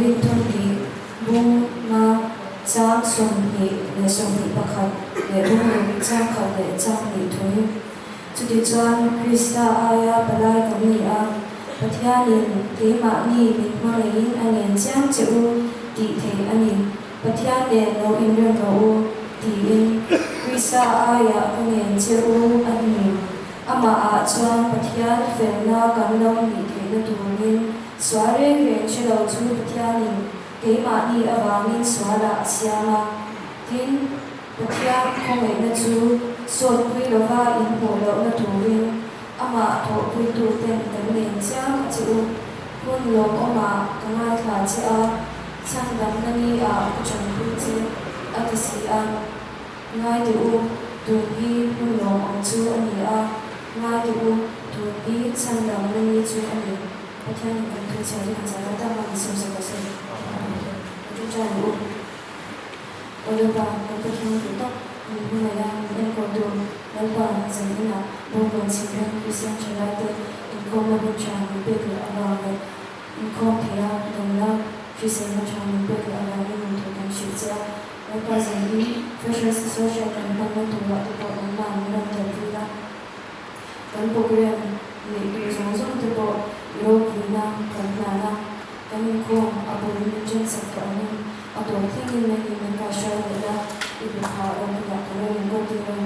rin thun hi bung na chang som hi le som hi pakhat le bung le chang khat le chang hi thui chuti chuan Krista aya palai kami a pathianin keima ni min hmangin anen chang cheu ti the ani pathian le no in ren ro ti in Krista aya anen cheu ani ama a chuan pathian felna kan lo ni the na turin sware ren chelo chu pathianin keima ni awangin swala siama tin pathian khongai na chu sot pui lova in polo na turin ama tho pui tu ten kan len chang chu hun lo ama kangai kha cha chang dam na ni a chang pui chi atisi a ngai tu tu hi hun lo ang chu ani a ngai tu tu hi chang dam na ni chu ani pathian kan thu cha ri cha ta ma so so so chu cha lu olo ba ko pathian tu to ni ma ya en ko tu la ba sa ni na bo bo chi ren ku sian cha la te in ko ma bo cha ni pe ku ala le in ko the ya dong la chi se ma cha ni pe ku ala le ni to kan shi cha la ba sa ni precious social kan ma ma tu wa tu ko ma ni ran ta ri la kan po ku ren ni pe so so tu ko ro ku na kan na na kan ko abo ni chen sa ka ni ado thing ni ni ka sha la ibu ha on ka ko ni ko ti ro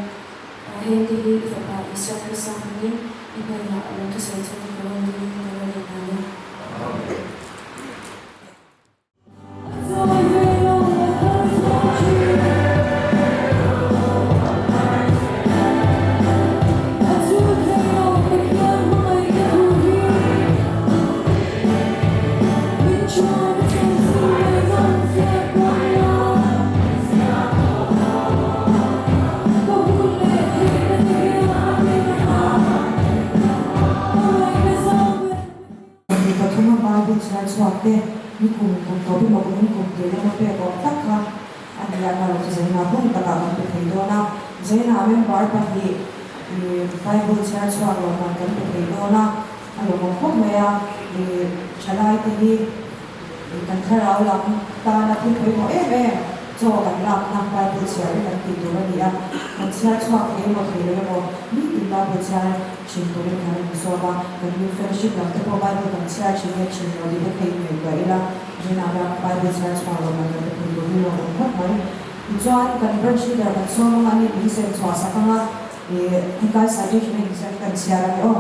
hindi hi fa isa ka sa ni iba na ano to sa sa ko ni ni ni ni kum to bi mo ni kum te na pe ko tak kha an ya na ro se na bung ta ka pe thei do na je na men bar pa hi Bible church wa ro na kan pe thei do na an lo ko me ya chalai te hi kan khara lam ta na pu pe mo e cho kan lam na Bible church na ti do ni ya kan church wa ke mo thei le mo ni ti Bible church chin to le kan so ba kan ni fellowship la te po Bible kan church ni chin no di pe me ga ila je na ba Bible church wa ro na kan pe do ni lo ko ma John conversion da kan so ma ni ni se so sa ka nga ka sa ji ni se kan sia ra o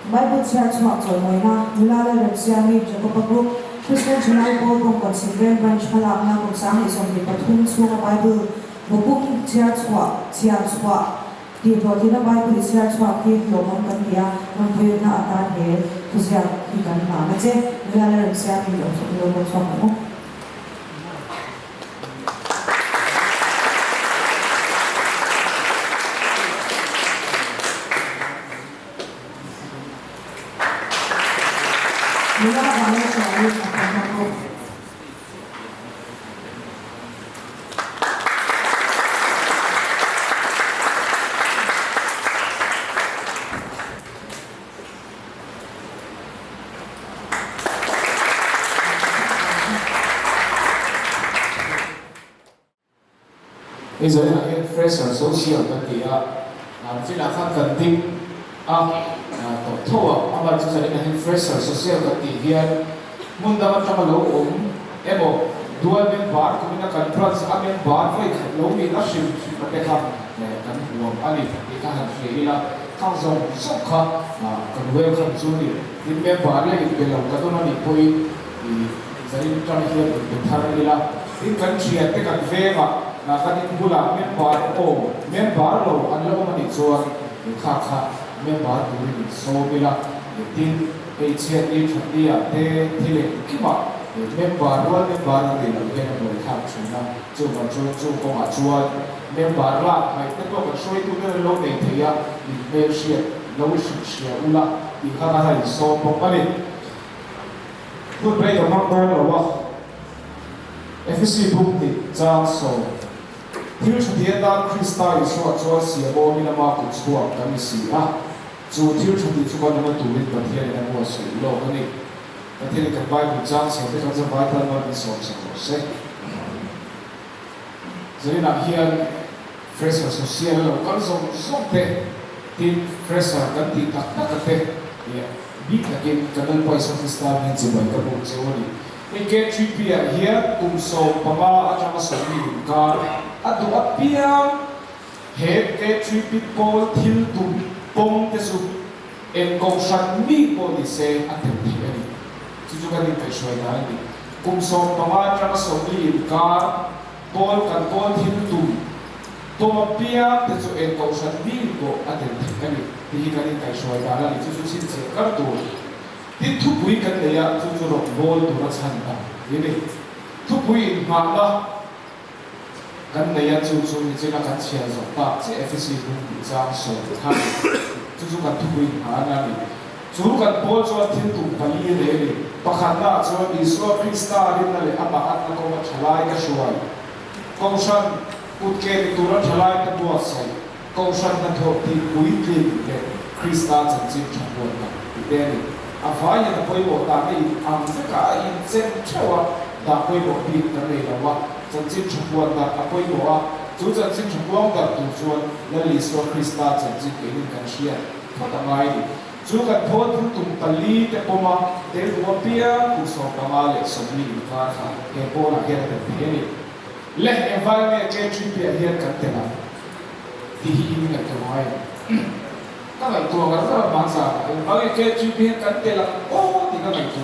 Bible church wa cho mo na mula le re sia ni je ko pa group Christian July Paul ko kan sin branch khala na ko sa ni so ni pathum chu Bible bukuk church wa di bawah kita Bible Israel suatu loman kan dia mempunyai atas dia khususnya ikan mana je negara Rusia ini loman suatu negara mana suatu apa Bây giờ là fresh ở số chiều cần thì chỉ là khác cần tim tổ thô mà chúng ta là fresh ở số chiều cần thì hiện muốn đâm trong lỗ em bảo đuôi bên bar cũng như cần plus bên bar với lỗ bị nó xịt mà cái thằng cần buồn anh thì cái hàng gì là thằng dùng sốc khá cần quên cần chú ý thì bên bar này cái lòng cái đó nó bị bôi thì giờ trong hiện được thằng này là thì cần chỉ là cái cần về mà na kanin bula member member lo anlo mani chuan kha kha member turin so bila tin peichia ni thatia te thile kima member ro member ni lo ke no kha chuna chu ma chu ko ma chuan member la mai te ko soi tu ne lo nei thia ni me sia lo sia ula i kha ha so po pali tu pe ko ma ko lo wa FC book ni cha so thiếu chủ địa đan Krista Yeshua cho siêu bom ni nama cũng chua kami si chú thiếu chủ địa chua nama tu lin bát hiền nama suy lo cái này cái thế này cái Bible trang sẽ cái trong Bible nó bị sổ sổ sẽ jadi nak hian fresh social lo kan som te tin fresh kan ti tak te ya big again kan poi sa star ni jibai ka bu jewani ni ke tripia hian so pama atama so ni ka adu apia he ke tripi pol thil tum pom te su en ko shan mi ko ni se atem ti ani chu kan ni pe shoi na ni so pama atama so ni ka Paul kan Paul thil tum Tomapia te chu en ko shan mi ko aten thikani ti kan kai shoi da la chu sin che kar tu ti thu pui kan le ya chu ro bol tu ra chan ta ni thu pui ma la kan le ya chu ni che na kan chia zo ta che fc bu ni cha so kha chu kan thu pui ma na ni chu kan Paul chu thil tum pali le le pakhan na chu ni so Krista rin na le ama at na ko chalai ka shuai Kaushan utke tura thalai ta bua sai kaushan na tho ti buitli le Krista chanchi thapon na ideni avaya na poi bo ta ni am se ka in chen chewa da poi bo pi ta le la wa chanchi thapon na apoi bo a chu chanchi thapon da tu chuan la li so Krista chanchi ke ni kan shia thata mai ni chu kan thon thu tum pali te poma te bo pia ku so kama le so ni ka kha ke bo na ke te ni le environment ke tripi a hian kan tena ti hi ni ka mai ka ngai tu ga ra ma sa environment ke tripi kan tela o ti ka ngai tu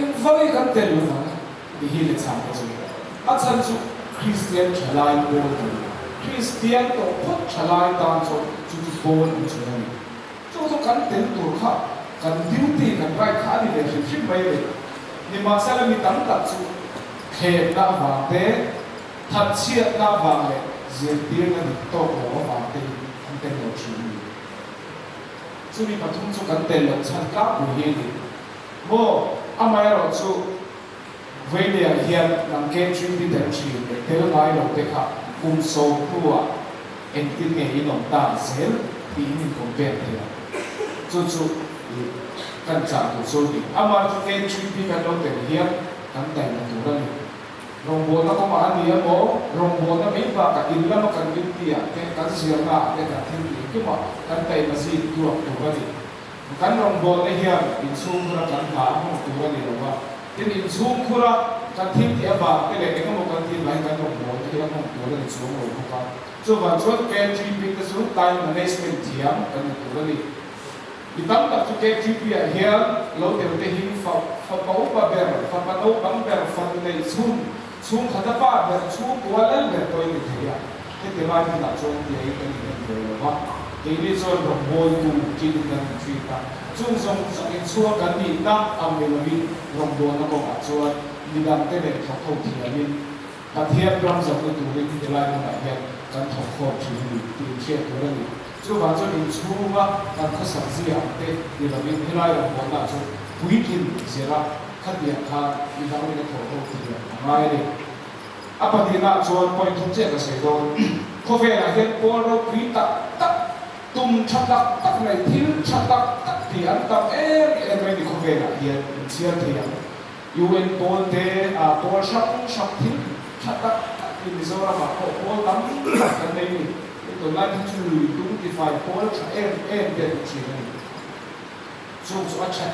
environment kan tela na ti hi le chang ko a chan chu Christian chalai bo Christian to phot chalai ta chu chu bo ni chu ni chu kan tel tu kha kan duty kan rai kha ni le shi mai le ni ma sa la mi tam ta chu Hẹp na vàng tế, thật chiết na vàng lệ, diễn tiếng là to của vàng tế, anh tên là chú ý. Chú ý mà thông chú cần tên là chân cá của hiền đi. Vô, anh mai rồi chú, với địa hiền làm kê chú đi đến chú ý, tế là ngay lòng tế khá, cùng sâu hùa, anh tin nghe ý lòng ta xế, thì mình cũng biết thế. Chú, cần trả của chú đi. Anh mai chú kê chú đi cần lòng tế hiền, cần tên là tù ra đi. Rong buồn nó có mà anh đi bố, rong buồn nó mấy và cả in lắm nó cần in tiền, cái gì mà cái cả thêm gì cái mà cái tay mà gì tuột tuột ra đi, cái rong buồn này hiện in xuống ra cái thả không tuột ra đi đâu mà, cái in xuống ra cái thêm thì bà cái này cái một cái thêm lại cái rong buồn cái không tuột ra đi xuống rồi không phải, cho vào chỗ cái GP cái xuống time management thiam cái tuột ra đi, đi tắm tập cho cái GP hiện lâu đều để hình phật báu bà bè phật bà đâu bắn bè phật này xuống khát ba bè xuống qua lên bè tôi như thế à cái bài thì đã cho cái cái đó cái lý do là bồi tu kinh cần truy ta chung trong cái xua cái gì ta âm mình là mình lòng buồn nó còn cho đi làm cái này học không thì là mình ta thiệp trong dòng cái tu cái cái lại nó lại hiện cái học không chỉ mình tìm chiaตัวเลยchú bảo cho mình chung á cái có sản gì à thế thì là mình cái lại lòng buồn là cho quý kinh gì ra khát điện khát đi làm cái học không thì là ngay đi apa dia nak jual point tu je kasih don. Kowe lah hian polo kita tak tum chatak tak nai thil chatak tak ti an tam mai ni kowe lah hian chia thiam. UN pol te a pol sak thil chatak tak ti Mizoram ma pol tam kan nei ni. Itu lagi tu 25 pol cha dia tu ni. So cha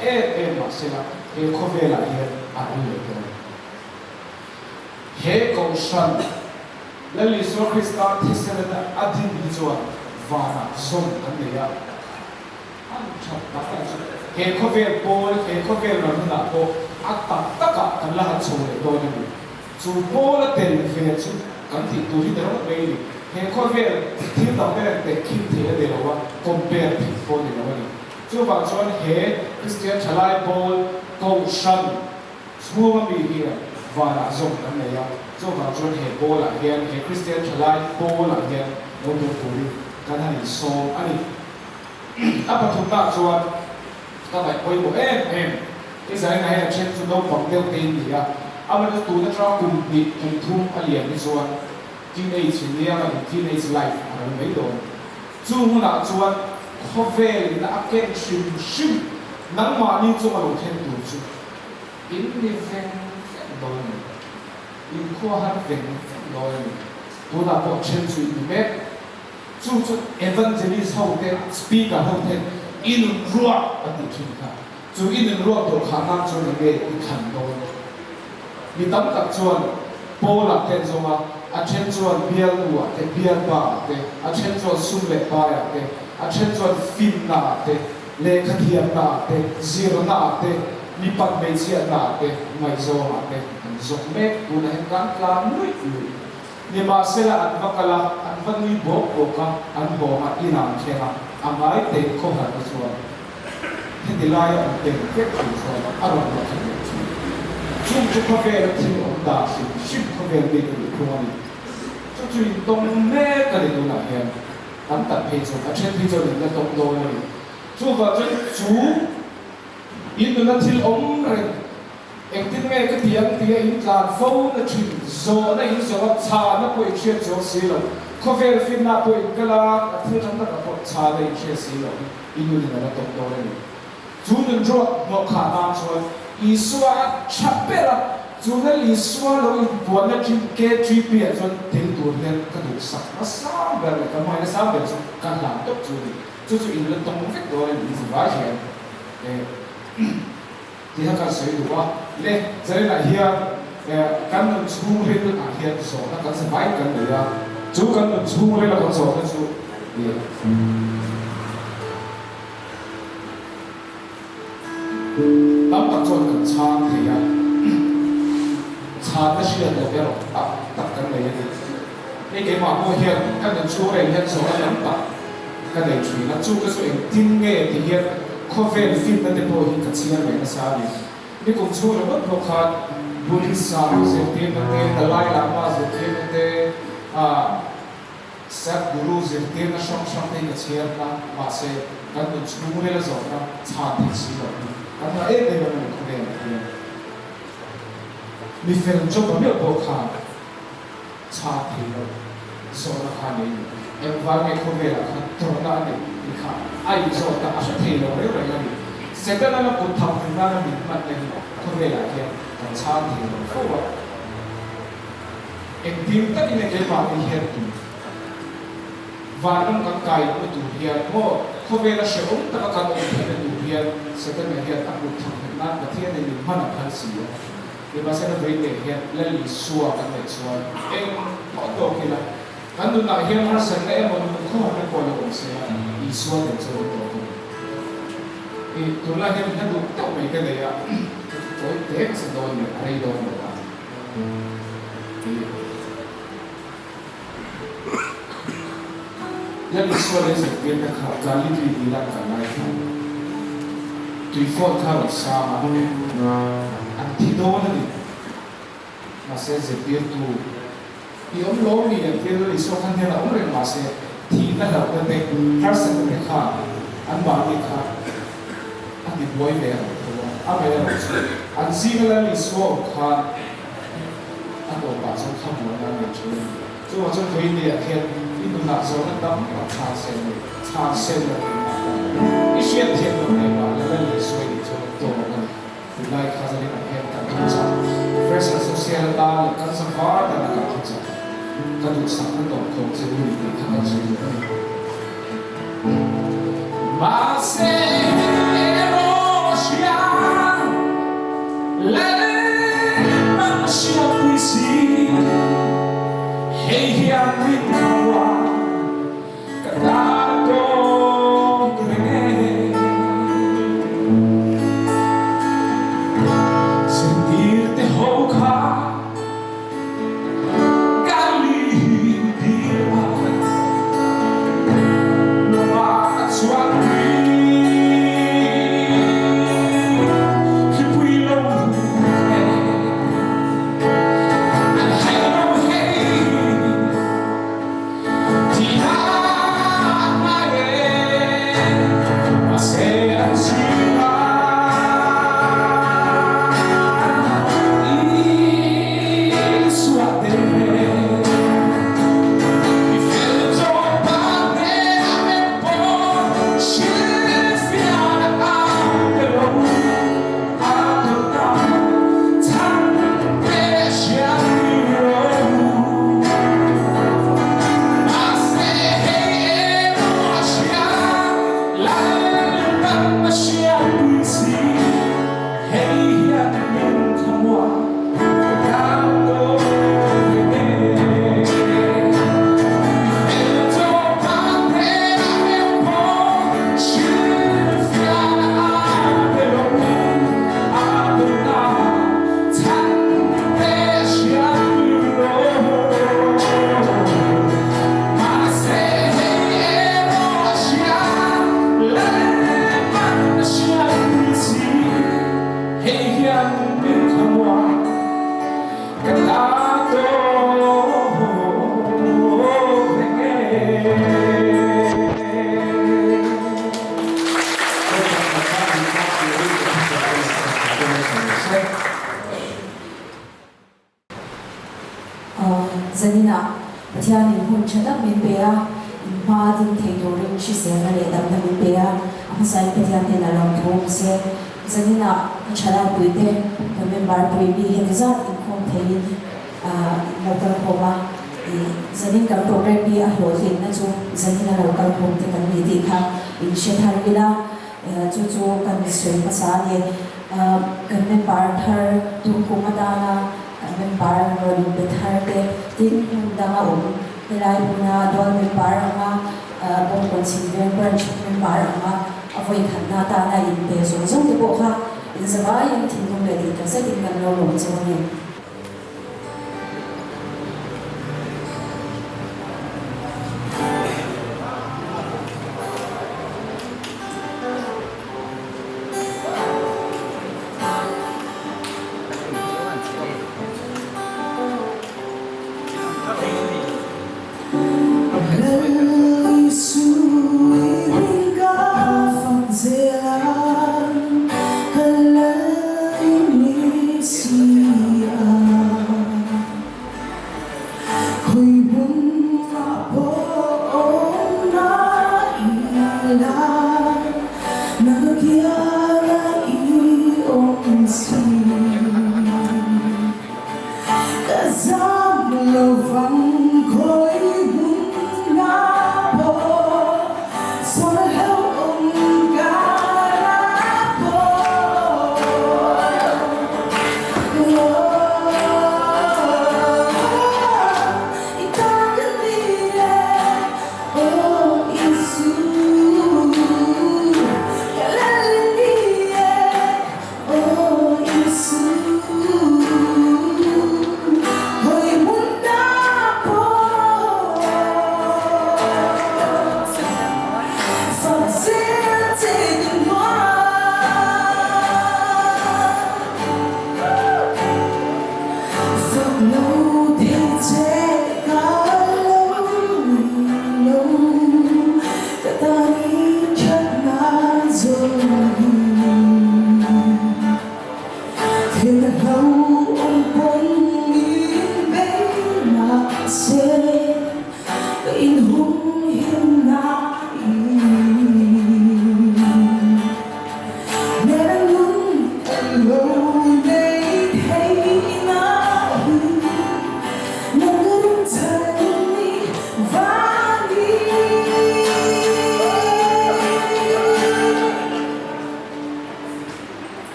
masela e kowe lah hian a ni. He kaushan lali so Krista thisana adin bijwa vana som kanneya an chat ta he khovel pol he khovel na ko atta taka kanla han chole do ni chu pol tel fe chu kan ti tu hi dero be ni he khovel thil da be te kin the de lo wa compare thi pol ni lo ni chu ba chon he Christian chalai pol kaushan chu ma bi hi và là dùng cái này á, cho vào cho hệ bố là hiện hệ Christian chalai bố là hiện nó được phụ đi, cái này so anh áp dụng ta cho các bạn quay bộ em cái giải này là trên chúng tôi bằng tiêu tiền gì á, mình được tụi nó cho cùng bị cùng thu anh liền đi cho teenage year và teenage life mấy đồ, chung là cho không về là cái sim nang ma ni chu alo khen tu chu in ni ven doi in kho han ven doi tu da po chen chu ni me chu evangelist ho te speaker ho te in ruwa ati thin kha chu in ruwa to khana chu ni ge khan doi ni tam tak chuan pola ten zonga a chen chuan bial nuwa te bial ba te a chen chuan sum le ba ya te a chen chuan fin na te le khathiam na te zir na te ni pat me chia na te mai zo ma te zok me tu na kan tla nui nui ni ma sela at vakala an vanui bo ko ka an bo ma inam khema amai te ko ha ko chuan he dilai an te ke chu chuan aron ko chung chu ko ve la tin on da si ship ko ve be ko ni chu chu in tong me ka le tu na hian an ta phe chu a chen phe chu ni tong do ni chu va chu in na thil om re ek tin me ka tiang tia in tlan fo na thin zo na in zo cha na ko ich chu si lo ko ve fin na ko in kala a thil na ka ko cha da ich si lo in ni na tong do ni chu nun ro no kha na chu Isua chapela Zuna Isua lo in buona ke tripi at son ting tu hen ka du sa sa ba ka mai na sa ba so ka la tok chu in le tong vek do ni zi ba hian ti ha ka sei du wa le zare na hia kan no chu he na hia so na kan sa bai kan le ya chu kan no chu le la kan so na chu tam tak chuan kan chang thei a chan na hriat lo ero tak kan nei ani ni ke ma mo hian kan chu re hian so a lam ta kan nei thui na chu ka so eng tin nge ti hian kho vel fit na te po hi ka chian mai na sa ni kum chu lo no kha buli sa se te na te dalai lama se te na te sat guru se te na sham te na chian na ma se kan chu re la zo na chan thi si lo karena ini memang keren. Ni film coba dia buka cahaya seorang kali environment keren kan terang ni ikan air seorang asal telo orang lagi. Sekarang nak putar dengan nikmat lagi keren lagi kan cahaya. Kau entim tak ini kemat lihat tu. Varang kakai itu dia mo keren seorang tak akan mungkin dia sekarang dia tak butuh nak bertiada di mana kan sih dia masa nak beri dia lalu suara kan suara foto kita kan tu nak dia masa saya mau kau nak kau nak saya suara dan suara tu itulah yang kita tu tahu mereka dia kau teks sedon hari don lalu suara sekian tak kali tu bilang kan mereka tui fo tharo sa an thi do na ni ma se je pir tu i om lo ni an pir li so khan thena om re ma se thi na la ta te har sa te kha an ba ni kha an di boy ve a ve la an si la li so kha an do ba so kha mo na ni chu chu wa chu thoi ni a khen i tu na so na tam ka cha se la i shia the no ne ba la li so ni chu to na like has a little head kan tu cha first social ta kan sa fa ta na kan tu cha kan tu sa kan to ko che ni ni kan cha ma se emotion le ma sia puisi hey ya ni kwa ka zanina pathian in hun thana min beya ma din theidorin shi se na le dam na min beya amsai pathian ne la long thom se zanina chara puite member pui bi he za in khom thein local homa zanin ka program bi a hlo hin na chu zanina local home te kan ni ti kha in she thar gila chu kan sui pasa ne kan member thar tu kumadana member ron be thar te tin danga Nilai puna dol member ama bong consider branch member ama avoid khanna ta na in pe so te bo kha in zaba in tin ko me di ta se tin kan lo lo so ne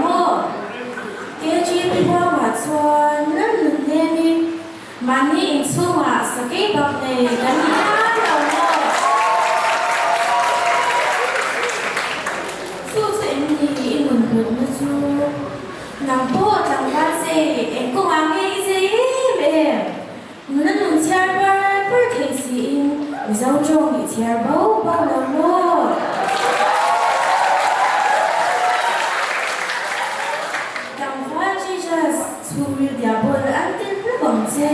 mo KG people mà chuan nan lun ne ni mani in chunga sakei bak nei kan ni lo mo chu chu em ni in mun mun na chu nang po tang ba se en ko ang nge se be nan lun chiar ba per thei si in zau chong ni chiar bao bao lo mo Suri dia boleh antin berbangsa.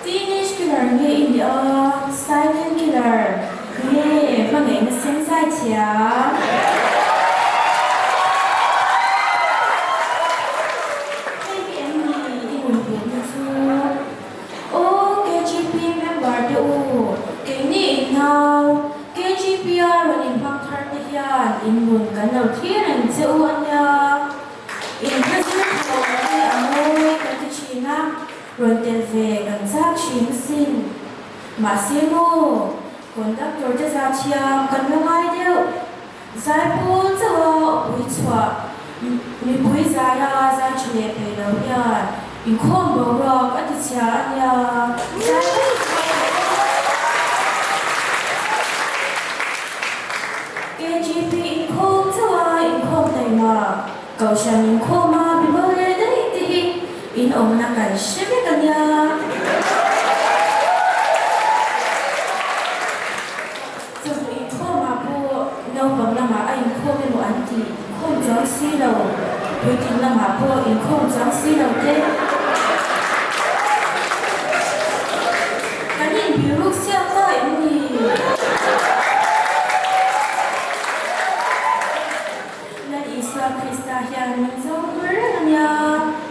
Teenage killer ni India, silent killer ni mengenai mesin saja. KGM ni imun tu. Oh KGP member tu, kini now. KGPR in Bangkok hian in mun kan lo thian an cheu ania in president ni amoi kan ti china ron tel ve kan chak ching sin ma semo conductor te za chiam kan lo mai deu zai pu chawa pui chwa mi pui za ya za chile pe lo ya in khom bo ro ka ti cha ania KGP in khom chawa in khom dai ma kau shan in khom ma bi bo le dai ti in om na kan shime kan ya so in khom ma po no bang la ma ai in khom me mo an ti khom jang si lo pui tin la ma po in khom jang si lo te kan in bi ru sia ka ni Krista hian min zo mer ania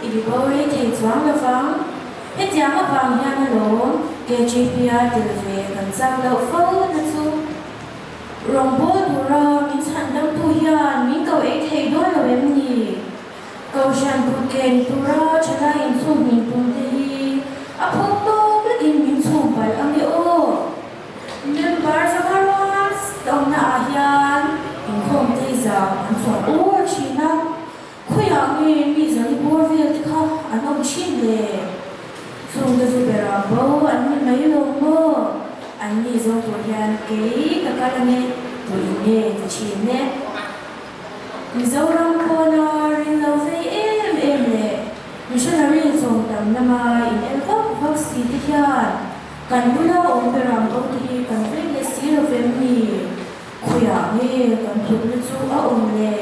ibi bore te chuang la wang he tiang a wang hian a lo KGPR tel ve kan chang lo fo na chu rong bo du ra min chan dam tu hian min ko e thei do lo em ni ko shan pu ken tu ra chana in chu min pum te hi a phok to le in min chu bal ang ni o member samaras dong na hian in khom te za an chuan o china khoya nge mi zani bor vel ti kha anom chin le chung da zu bera bo an ni mai lo mo an ni zo to hian ke ka ka ne to ne ti chin ne mi zo ram ko na rin lo fe em le missionary zong tam na ma in el ko si ti hian kan bula om bera bo ti kan fe le si lo fe mi khoya nge kan thu le chu a om le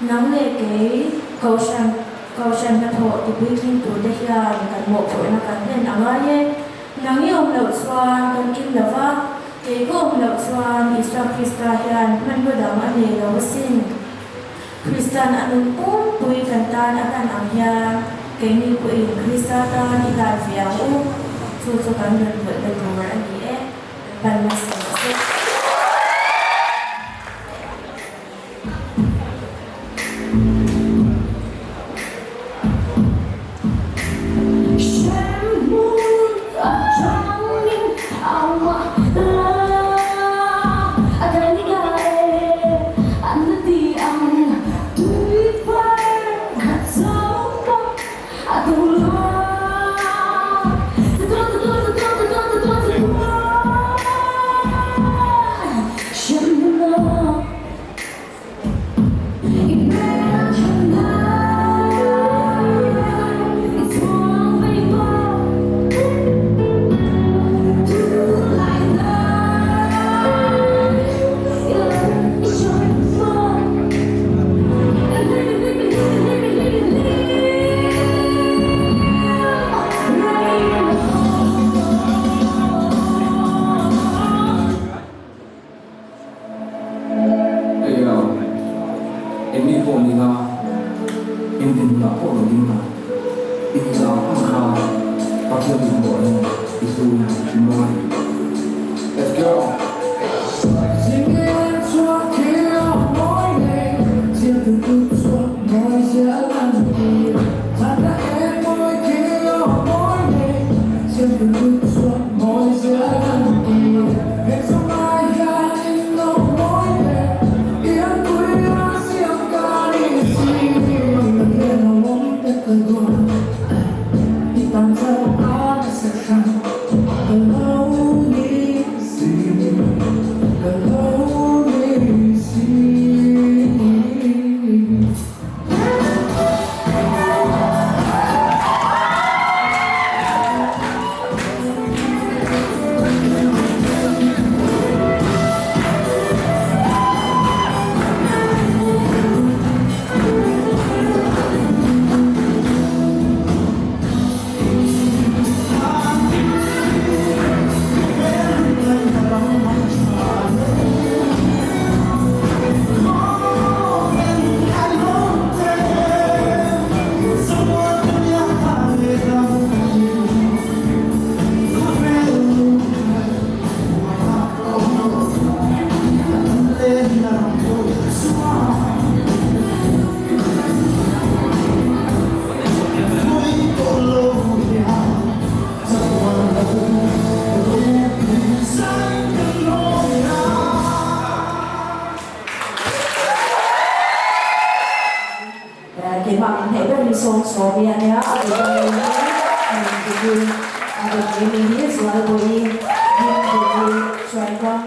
nang le ke kaushan na tho ti bikin tu de hian kan mo pho na kan nen anga ye nang yom lo chuan kan kin lawa ke gom lo chuan Isa Krista hian man bo dang ani lo sin Kristan anun pui kan tan akan ang hian ke ni pu in Krista ta ni ta viang u chu chu kan nen bo de tu mar ani e ban ma se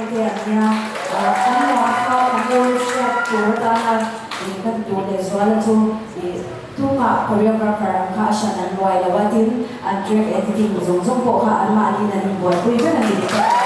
dia nia anwa ka workshop tour ta kan tu le zuala tu tunga choreographer ka shanan wai lawatin and track editing zong zong po ka an ma ni na ni boy pui kan ni ka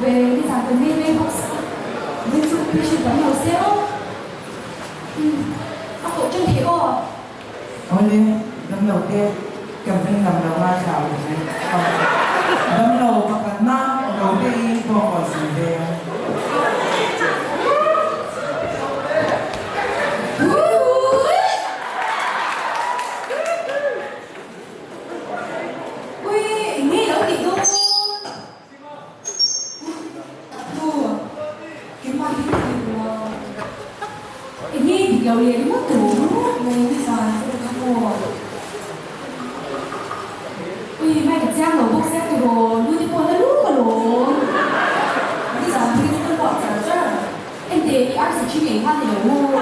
về đi sang từ mi mi học nên chụp vi chụp vẫn nhiều xéo học bộ chân thế ô Oli, đâm đầu kia cầm lên đâm đầu ba chảo này. Đâm đầu bạc cắn má, đầu đi bỏ vào gì đây? ui nghe đâu thì đâu cái mà đi thì nghe thì kiểu liền mất tủ này bây giờ sẽ được không mua ui mai cái trang đầu bốc xếp từ đồ lui đi qua nó lúc mà đồ bây giờ thì tôi gọi trả cho em để ăn sự chi mình ăn thì đồ mua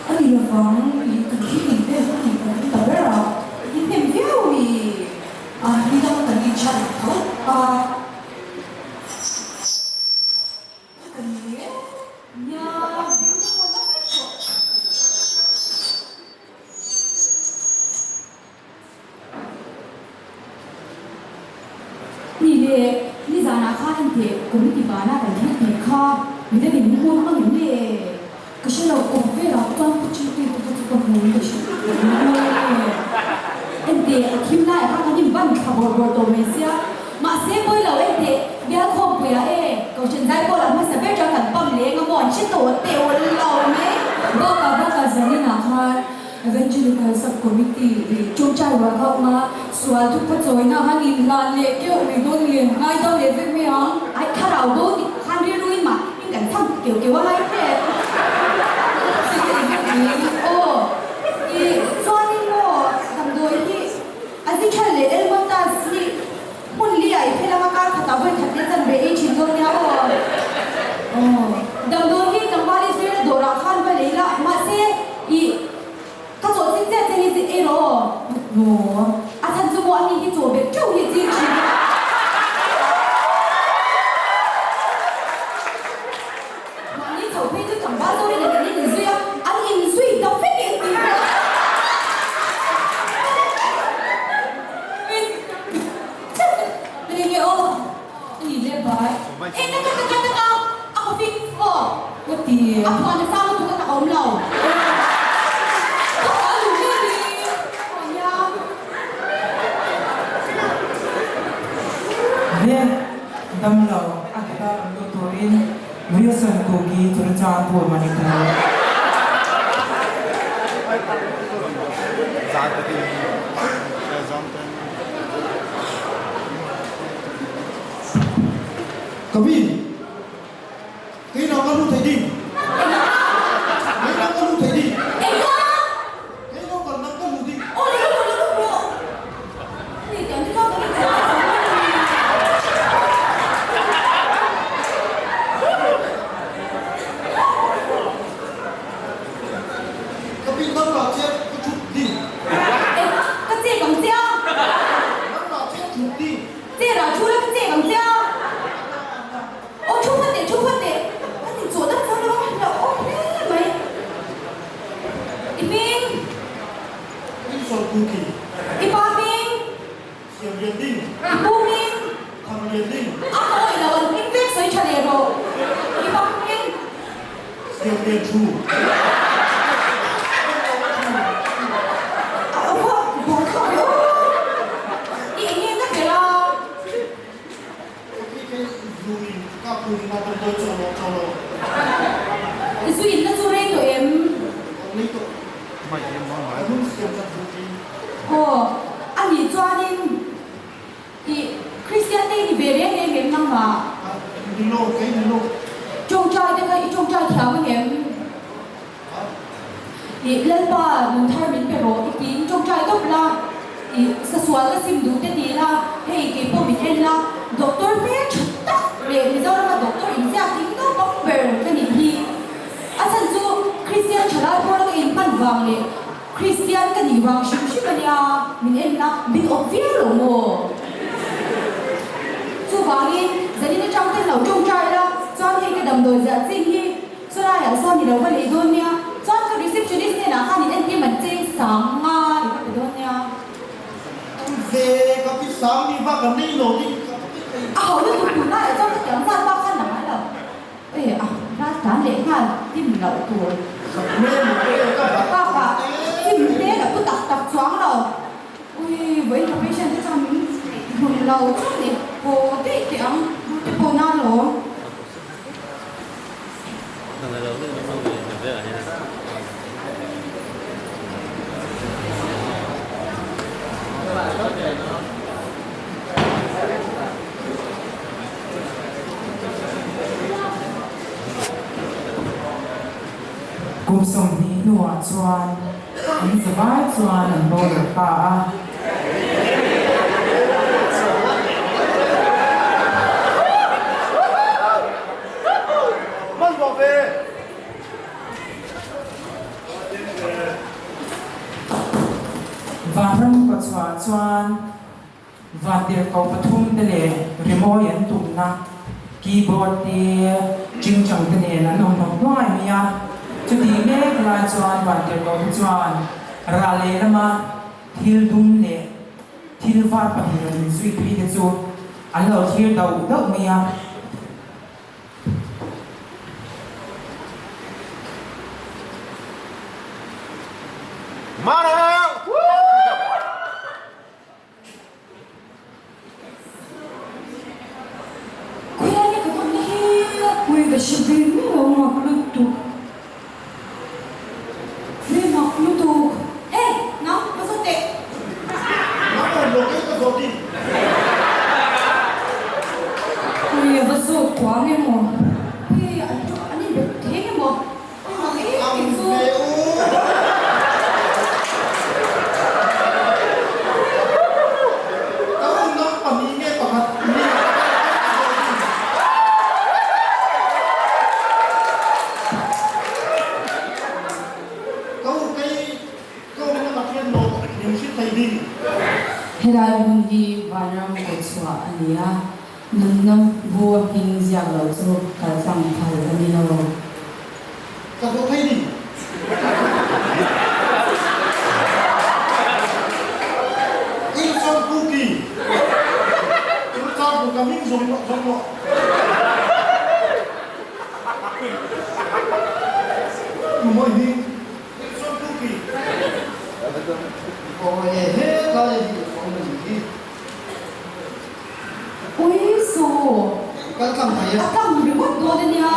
ở đi được vắng thì cần chi mình đây không thì cần tập đấy rồi đi thêm phiếu thì đi đâu cần đi chọn không cần nhớ nhớนี่เลยนี่จานาข้าทันเทกุมิติบานาแต่ที่เด็กข้าไม่ได้เป็นมุ่งมั่นอย่างนี้ก็ฉันเราคงไม่รับต้องพูดจริงๆพูดจริงๆมุ่งก็ฉันเอ็นเดย์ทีมไล่ข้าทันยิ่งบ้านขับบอลตัวเมเซียมาเสียบอยเราเอ็นเดย์เบี้ยคงเบี้ยก็ฉันได้บอลแล้วมันจะเป็นจังหวะปั๊มเลี้ยงบอลชิดตัวเตะวันเราไหมบอกจะนี่นะค่ะ Evangelical Subcommittee จงใจว่าเขามาสวดทุกพระโจยนะฮันอินลานเล็กเกี่ยวกับโดนเรียนง่ายต้องเรียนไม่ฮะไอ้ข้าเราโดนข้าเรียนรู้มายิ่งกันทำเกี่ยวกับอะไรเนี่ยสิ่งที่โอ้อีส่วนนี้โม่ทำโดยที่อันที่ฉันเรียนเอลมันตาสิหุ่นเลี้ยเพื่อมาการขัดตาเพื่อขัดเล่นเบย์ชินโดนเนี่ยโอ้ดำโดยที่จังหวะที่เสียโดราขันไปเลยละมาเสียอี他做真正真的是哎咯，啊，他做我你去做别就业进去。你头配就长大做的人你岁啊，啊你岁到非给你。你哦，你这白，哎那个，啊我飞哦，我爹，啊我那三个都打我们了。Dia đâm đầu ăn ta đôi tuổi bây giờ cô ghi cho nó cha tuổi mà đi theo Kami, cái nào có lúc thấy đi, cái nào có lúc thấy đi, cái nào còn đang có lúc đi. Kami đang là chết có chút đi, đang là chết chút đi. Cái sợi cù kỳ, xiềng liền đi, thằng liền đi, xiềng liền chu. Cái dùi các cù mà tao tôi cho nó. Suy nó suy tụi em Lý tụ, đúng xiềng ra cù kỳ. anh đi cho nên thì Christian đi về đến em em năm mà Đi lô, cái đi lô. trông trai cái trông trai theo với em thì lên ba mình thay mình phải rồi thì trông trai tốt là thì sa sual la sim du te ti la hey ke po mi hen la doctor fe chutta le ni zo la doctor in ja ting no bong ber ka ni hi asan chu Christian chala por ka in pan wang le Christian ka ni wang shim shim ka ya min en la big of fear lo mo chu wang in zani na chang te lo trông trai la chọn cái đầm đồi dạ chính hi so la ya so ni lo ba le don nya chọn cái receptionist ne na ha ni en ti man che sang nga ni ka don nya Về các cái sáng đi bác cầm đi nổ đi. à hồi lúc tụi nó ở trong cái chấm ra เราตัว แม่หนูเองก็แบบ ป้าป้าที่มันเด็กอะก็ตักจ้วงเราอุ้ยไว้ทำให้ฉันที่ทำหุ่นเราเนี่ยโปเด็กเดียวจะโปหน้าหรอ Thằng này lớn lên nó không được biết ở đây này. กุมสมนี้หนัวชวนอันสบายชวนอันโบดป่า มันบอกเลย วานรังปัจจุบันชวนวานเดียกปทุมเตเลรีโมยันตุนนะคีย์บอร์ดเดียจิงจังเตเลนั้นองน้องน้อยมีอะจุดที่เล็กลายชวนวานเดียกปัจจุบันราเลนมาทิลดุมเล่ทิลวาดปะหินริสุยปีเดจูอันเราทิลดาวมีอะ มาแล้ว Kuya ni ko ni kuya ga shibin mo makluto. Ni makluto. Eh, na, pasote. มาแล้วโลกเองก็สวัสดี Kuya pasot kwa ni mo. Kuya, ani bete ni mo. Ay, เอา ay, เร็ so. วเอาน้ำปั่นนี้เนี่ยปะครับนี่เขาไปเขาไม่ได้มาเทียนโลกยังชิดไทยดี Herai hundi varam ko chwa ania nannam bua ping zia lo chu kal sang phal ani no กับไทยดีอินซอนคุกกี้อินซอนคุกกี้ซงโลซงโลอยู่ไม่ดีอินซอนคุกกี้โอ้ยเฮ้ยก็เลยของมันดี Kuya so. ก็ทำไงอ่ะ Akam ni ko do de niya.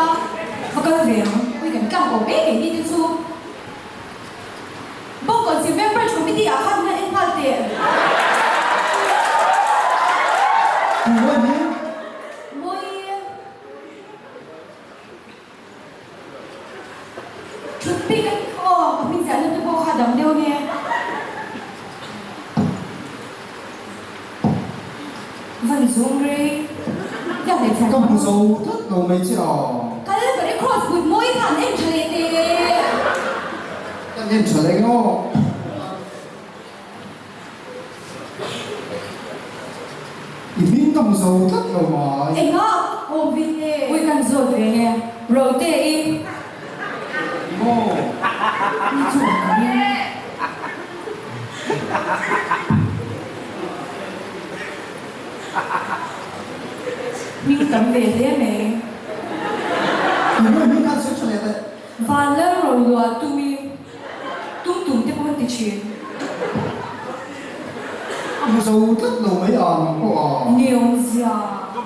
Fakal vem. Kuya kan kam ko be ke ni de so. Bokon si member committee akam na en palte. อยู่ไม่ดี Moi. Chutpi kan ko kami sa ano to ko kadam deu ni. Van zong re. Ya le chan. ก็ผู้สูงทุกเราไม่ใช่หรอ Kala ko re cross with moi kan en chale te. ก็เล่นเฉลยก็อีพิงก็ผู้สูงทุกเราไม่ Eh nga, o bine. Uy kan zo re ne. Rote i. โม่ Ni zo ne. Min kan ve de me. อีไม่มีการเฉลยเลย Vala ro lo atumi. Tum te pon ti chi. ผู้สูงทุกเราไม่อ่านก็อ่าน Neonzia.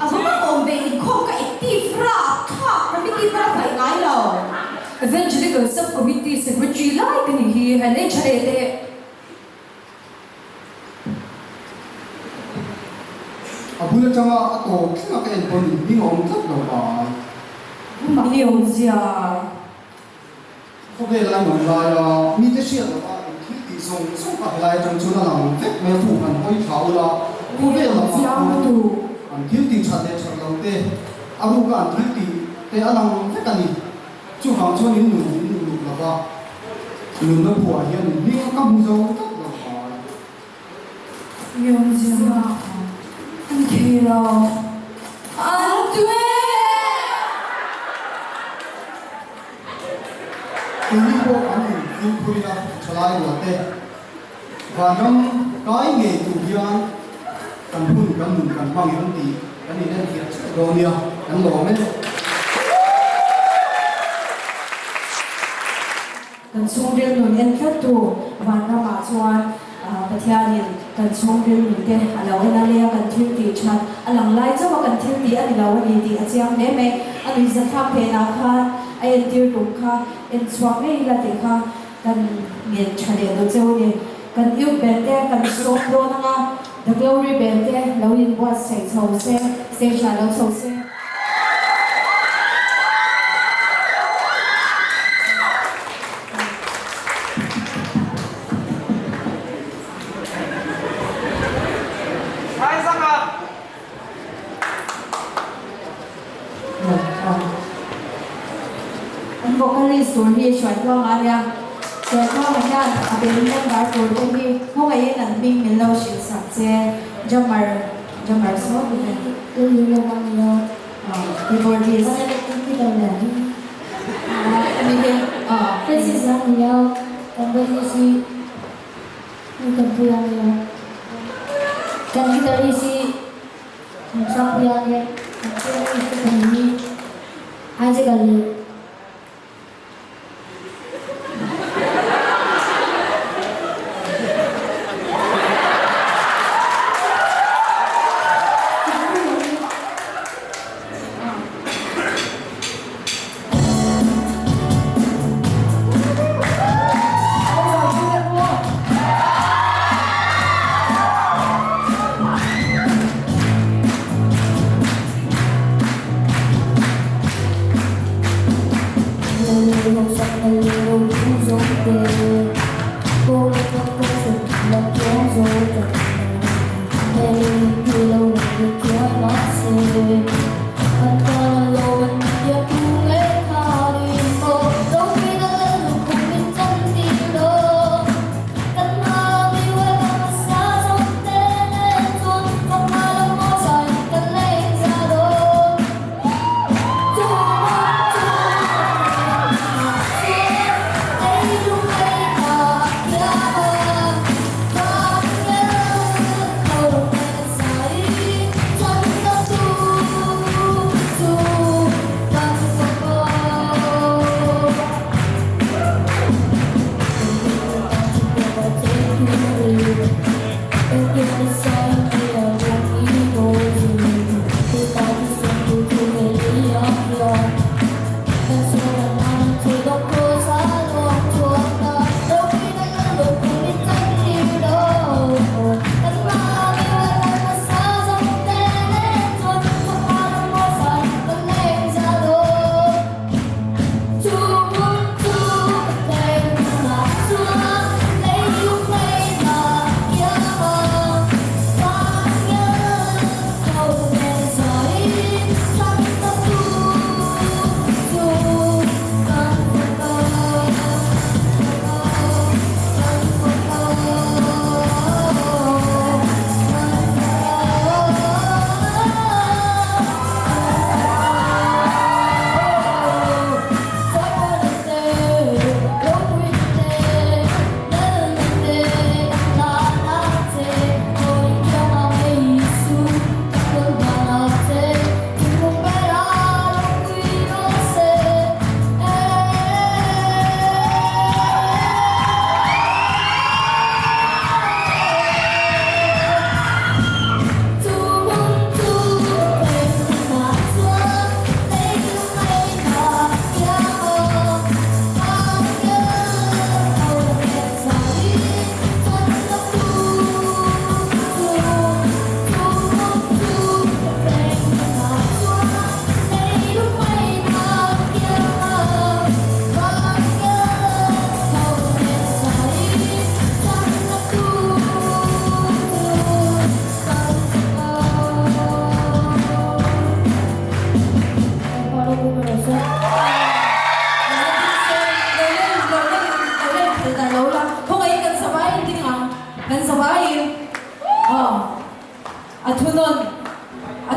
Ava ma kon ve i kon ka ti fra ka. Kami ti fra phải ngai lo. Eventually go subcommittee secretary like ni hi hale chale te. อาพูดจังว่าโตขึ้นมาเป็นคนมีงงทุกเราไม่ Neonzia. เขาเป็นอะไรเหมือนไรอ่ะมีแต่เชื่อแต่ว่าที่ตีส่งส่งกับอะไรจังชุนหลังเฟกแม่ผู้กันห้อยเขาละเขาเป็นอะไรอันที่ตีชัดเลยชัดเราเต้อารูกันที่ตีแต่อันนั้นเฟกันนี่จู่หางช่วงนี้หนุ่มแล้วก็หนุ่มน้ำผัวเฮียนมีก็ผู้สูงทุกเราไม่ Neonzia. Antero. Antwe. ทีนี้พวกอันนี้ยิ่งคุยกันชลายหัวเตะว่าน้องก้อยเงยถูกยันกันพุ่นกันหนุนกันมั่งยันตีกันนี่นั่นเทียบโดนเนี่ยกันหลงเนี่ย kan sungril nun en thatu van rama chuan pathianin kan sungril nun te alo en alea kan thil ti chat alang lai chawa kan thil ti ani lo ani ti achiang me me ani zakha pe na kha ai tir rum kha en swang ei la te kha kan ngien chale do cheu ni kan yu ben te kan som do na nga the glory ben te lo in was sei chho se sha lo chho se vocalistตัวนี้ช่วยร้องอะไรแต่ก็เหมือนกันเป็นเรื่องการตัวนี้เพราะว่าอย่างนั้นมีเมโลดี้สักเจจะมาสอนดูเลยดูเลยว่ามีคีย์บอร์ดสที่เราเล่นอันนี้เป็นสิ่งที่เราทำเป็นสิ่งที่เราพูดอะไรกันที่เราดิสิชอบพูดอะไรกันที่เราดิสิอาจจะกันเลย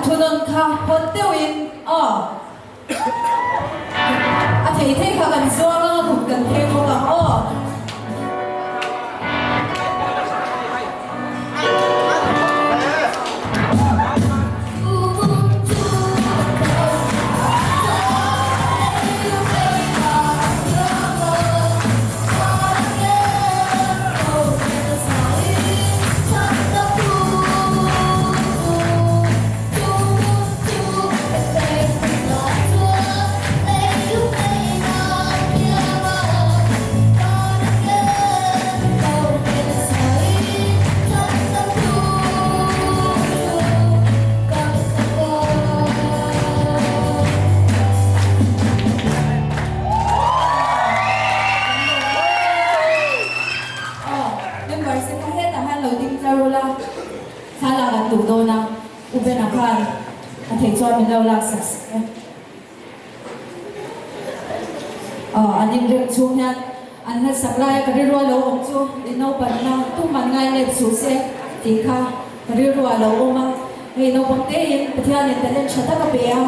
atunon ka hontewin thầy thế ka kan zo nga ku kan the mo ka chuan min lo lak sak se anin rem chung hian an na sak lai ka ri ro lo om chu ino pan na tu man ngai le chu se ti kha ka ri ro lo oma hei no bang te in pathian in talen thata ka pe a